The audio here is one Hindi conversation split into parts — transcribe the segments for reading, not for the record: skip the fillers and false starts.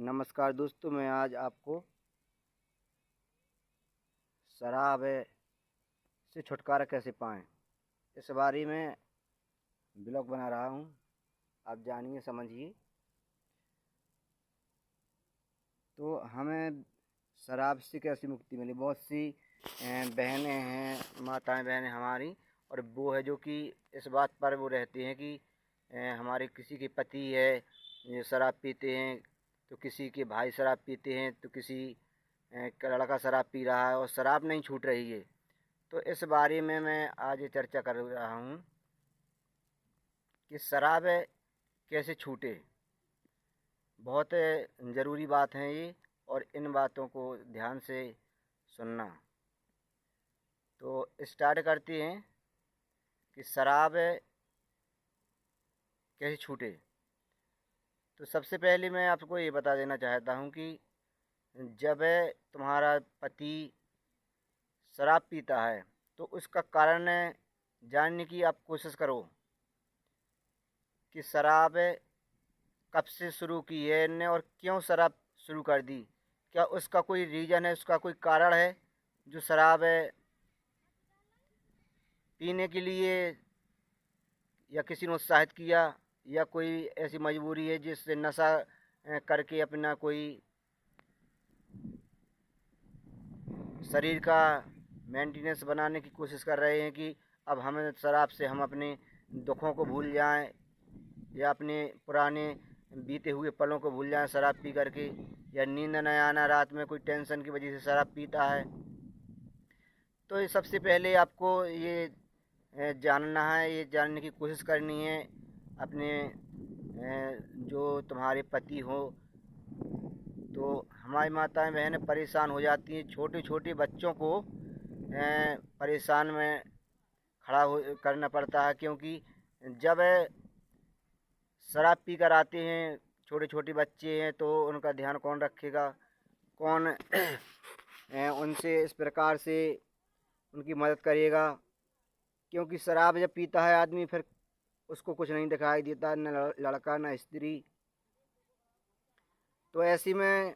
नमस्कार दोस्तों, मैं आज आपको शराब से छुटकारा कैसे पाएँ इस बारे में ब्लॉग बना रहा हूँ। आप जानिए समझिए। तो हमें शराब से कैसे मुक्ति मिली। बहुत सी बहनें हैं, माताएं बहनें हमारी, और वो है जो कि इस बात पर वो रहती हैं कि हमारे किसी के पति है ये शराब पीते हैं, तो किसी के भाई शराब पीते हैं, तो किसी का लड़का शराब पी रहा है और शराब नहीं छूट रही है। तो इस बारे में मैं आज चर्चा कर रहा हूँ कि शराब कैसे छूटे। बहुत ज़रूरी बात है ये, और इन बातों को ध्यान से सुनना। तो स्टार्ट करते हैं कि शराब कैसे छूटे। तो सबसे पहले मैं आपको ये बता देना चाहता हूँ कि जब तुम्हारा पति शराब पीता है तो उसका कारण जानने की आप कोशिश करो कि शराब कब से शुरू की है इनने और क्यों शराब शुरू कर दी। क्या उसका कोई रीज़न है, उसका कोई कारण है जो शराब पीने के लिए या किसी ने उत्साहित किया, या कोई ऐसी मजबूरी है जिससे नशा करके अपना कोई शरीर का मेंटेनेंस बनाने की कोशिश कर रहे हैं कि अब हमें शराब से हम अपने दुखों को भूल जाएं या अपने पुराने बीते हुए पलों को भूल जाएं शराब पी करके, या नींद न आना रात में कोई टेंशन की वजह से शराब पीता है। तो ये सबसे पहले आपको ये जानना है, ये जानने की कोशिश करनी है अपने जो तुम्हारे पति हो। तो हमारी माताएं बहनें परेशान हो जाती हैं, छोटे छोटे बच्चों को परेशान में खड़ा हो करना पड़ता है, क्योंकि जब शराब पी कर आते हैं छोटे छोटे बच्चे हैं तो उनका ध्यान कौन रखेगा, कौन उनसे इस प्रकार से उनकी मदद करेगा। क्योंकि शराब जब पीता है आदमी, फिर उसको कुछ नहीं दिखाई देता, न लड़का न स्त्री। तो ऐसी में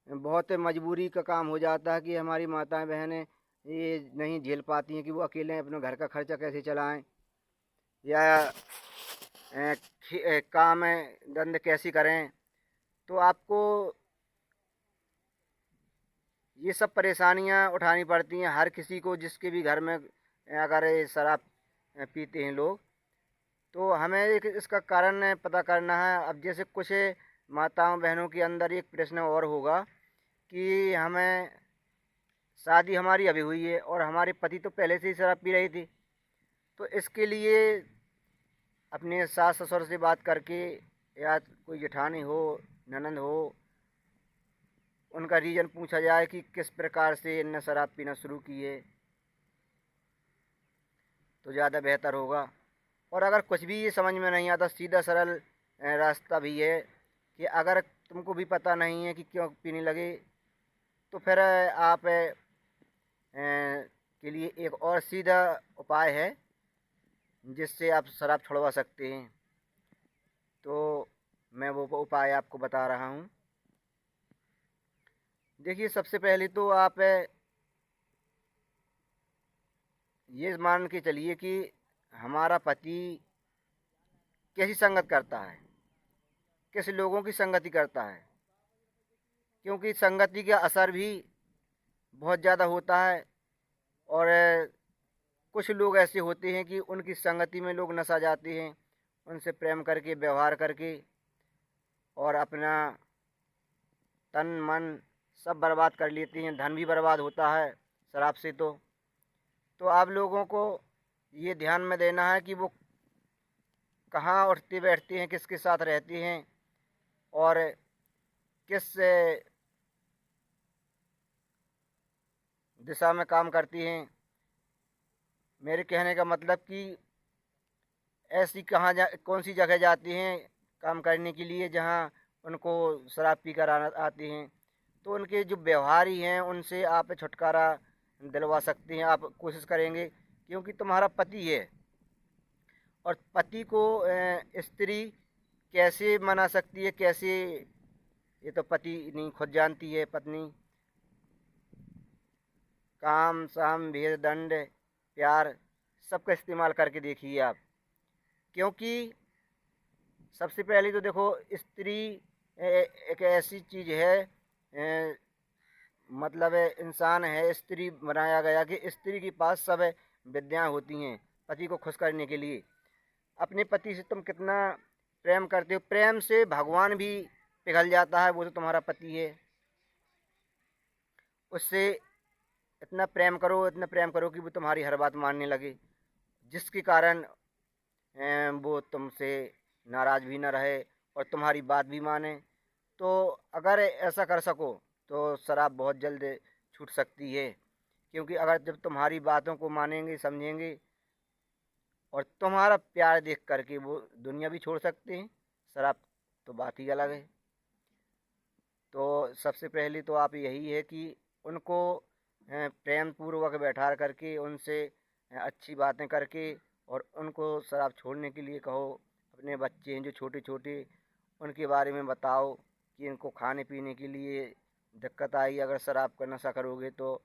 बहुत मजबूरी का काम हो जाता है कि हमारी माताएं बहनें ये नहीं झेल पाती हैं कि वो अकेले अपने घर का खर्चा कैसे चलाएं, या काम धंधे कैसे करें। तो आपको ये सब परेशानियां उठानी पड़ती हैं हर किसी को, जिसके भी घर में अगर ये शराब पीते हैं लोग। तो हमें एक इसका कारण पता करना है। अब जैसे कुछ माताओं बहनों के अंदर एक प्रश्न और होगा कि हमें शादी हमारी अभी हुई है और हमारे पति तो पहले से ही शराब पी रही थी, तो इसके लिए अपने सास ससुर से बात करके, या कोई जेठानी हो, ननंद हो, उनका रीज़न पूछा जाए कि किस प्रकार से इनने शराब पीना शुरू की है, तो ज़्यादा बेहतर होगा। और अगर कुछ भी ये समझ में नहीं आता, सीधा सरल रास्ता भी है कि अगर तुमको भी पता नहीं है कि क्यों पीने लगे, तो फिर आप के लिए एक और सीधा उपाय है जिससे आप शराब छुड़वा सकते हैं। तो मैं वो उपाय आपको बता रहा हूँ। देखिए, सबसे पहले तो आप ये मान के चलिए कि हमारा पति कैसी संगत करता है, किस लोगों की संगति करता है। क्योंकि संगति का असर भी बहुत ज़्यादा होता है, और कुछ लोग ऐसे होते हैं कि उनकी संगति में लोग नशा जाते हैं, उनसे प्रेम करके, व्यवहार करके, और अपना तन मन सब बर्बाद कर लेते हैं, धन भी बर्बाद होता है शराब से। तो आप लोगों को ये ध्यान में देना है कि वो कहाँ उठते बैठते हैं, किसके साथ रहते हैं, और किस दिशा में काम करती हैं। मेरे कहने का मतलब कि ऐसी कौन सी जगह जाती हैं काम करने के लिए जहाँ उनको शराब पी कर आते हैं। तो उनके जो व्यवहारी हैं उनसे आप छुटकारा दिलवा सकते हैं, आप कोशिश करेंगे। क्योंकि तुम्हारा पति है, और पति को स्त्री कैसे मना सकती है, कैसे ये तो पति नहीं खुद जानती है पत्नी। काम साम भेद दंड प्यार सबका इस्तेमाल करके देखिए आप। क्योंकि सबसे पहले तो देखो स्त्री एक ऐसी चीज़ है, मतलब इंसान है, स्त्री बनाया गया कि स्त्री के पास सब विद्याएं होती हैं पति को खुश करने के लिए। अपने पति से तुम कितना प्रेम करते हो, प्रेम से भगवान भी पिघल जाता है, वो तो तुम्हारा पति है। उससे इतना प्रेम करो, इतना प्रेम करो कि वो तुम्हारी हर बात मानने लगे, जिसके कारण वो तुमसे नाराज़ भी ना रहे और तुम्हारी बात भी माने। तो अगर ऐसा कर सको तो शराब बहुत जल्द छूट सकती है। क्योंकि अगर जब तुम्हारी बातों को मानेंगे समझेंगे और तुम्हारा प्यार देख करके वो दुनिया भी छोड़ सकते हैं, शराब तो बात ही अलग है। तो सबसे पहले तो आप यही है कि उनको प्रेम पूर्वक बैठा करके उनसे अच्छी बातें करके और उनको शराब छोड़ने के लिए कहो। अपने बच्चे हैं जो छोटे छोटे, उनके बारे में बताओ कि इनको खाने पीने के लिए दिक्कत आई अगर शराब का नशा करोगे तो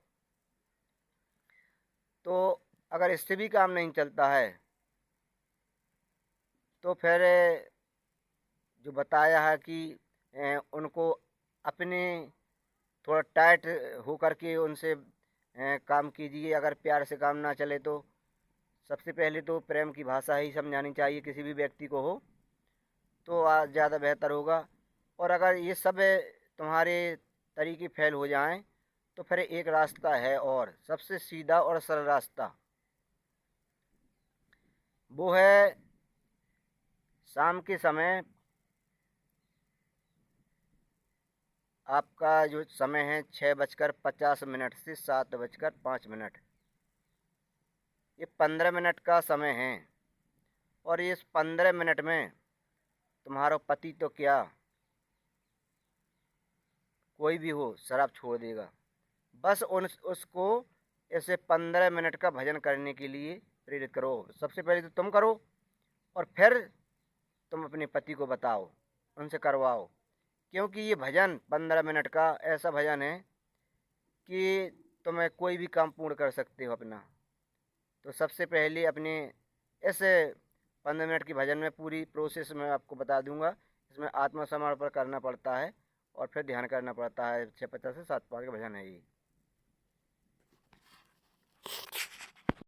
अगर इससे भी काम नहीं चलता है तो फिर जो बताया है कि उनको अपने थोड़ा टाइट हो करके उनसे काम कीजिए। अगर प्यार से काम ना चले तो सबसे पहले तो प्रेम की भाषा ही समझानी चाहिए किसी भी व्यक्ति को हो तो ज़्यादा बेहतर होगा। और अगर ये सब तुम्हारे तरीके फेल हो जाएं तो फिर एक रास्ता है और सबसे सीधा और सरल रास्ता, वो है शाम के समय आपका जो समय है 6:50 से 7:05। ये 15 मिनट का समय है और इस 15 मिनट में तुम्हारा पति तो क्या कोई भी हो शराब छोड़ देगा। बस उसको ऐसे 15 मिनट का भजन करने के लिए प्रेरित करो। सबसे पहले तो तुम करो और फिर तुम अपने पति को बताओ, उनसे करवाओ। क्योंकि ये भजन 15 मिनट का ऐसा भजन है कि तुम्हें कोई भी काम पूर्ण कर सकते हो अपना। तो सबसे पहले अपने इस 15 मिनट की भजन में पूरी प्रोसेस मैं आपको बता दूंगा। इसमें आत्मसमर्पण करना पड़ता है और फिर ध्यान करना पड़ता है। 6:50 से 7:05 का भजन है ये।